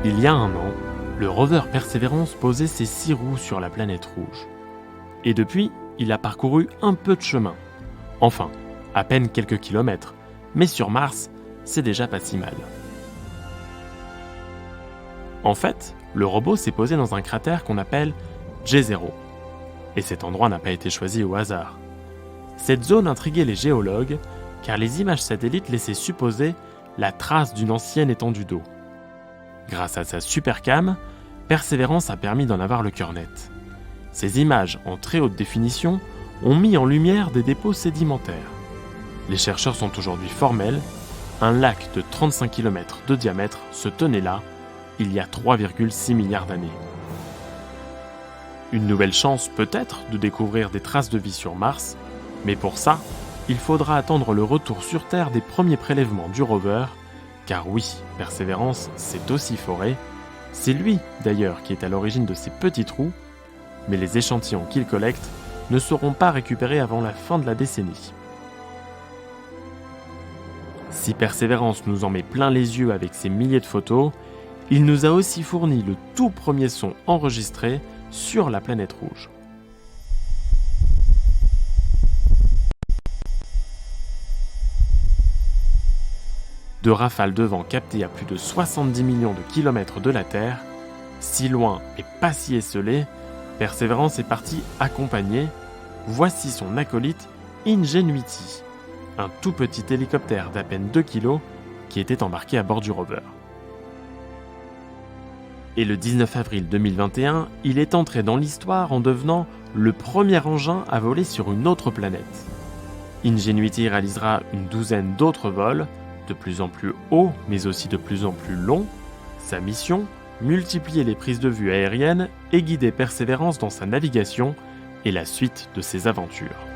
Il y a un an, le rover Perseverance posait ses 6 roues sur la planète rouge. Et depuis, il a parcouru un peu de chemin. Enfin, à peine quelques kilomètres, mais sur Mars, c'est déjà pas si mal. En fait, le robot s'est posé dans un cratère qu'on appelle J0. Et cet endroit n'a pas été choisi au hasard. Cette zone intriguait les géologues, car les images satellites laissaient supposer la trace d'une ancienne étendue d'eau. Grâce à sa supercam, Perseverance a permis d'en avoir le cœur net. Ces images en très haute définition ont mis en lumière des dépôts sédimentaires. Les chercheurs sont aujourd'hui formels, un lac de 35 km de diamètre se tenait là, il y a 3,6 milliards d'années. Une nouvelle chance peut-être de découvrir des traces de vie sur Mars, mais pour ça, il faudra attendre le retour sur Terre des premiers prélèvements du rover, car oui, Perseverance s'est aussi foré. C'est lui, d'ailleurs, qui est à l'origine de ces petits trous, mais les échantillons qu'il collecte ne seront pas récupérés avant la fin de la décennie. Si Perseverance nous en met plein les yeux avec ses milliers de photos, il nous a aussi fourni le tout premier son enregistré sur la planète rouge. De rafales de vent captées à plus de 70 millions de kilomètres de la Terre, si loin et pas si esselé, Perseverance est parti accompagner. Voici son acolyte Ingenuity, un tout petit hélicoptère d'à peine 2 kg qui était embarqué à bord du rover. Et le 19 avril 2021, il est entré dans l'histoire en devenant le premier engin à voler sur une autre planète. Ingenuity réalisera une douzaine d'autres vols, de plus en plus hauts mais aussi de plus en plus longs. Sa mission, multiplier les prises de vue aériennes et guider Perseverance dans sa navigation et la suite de ses aventures.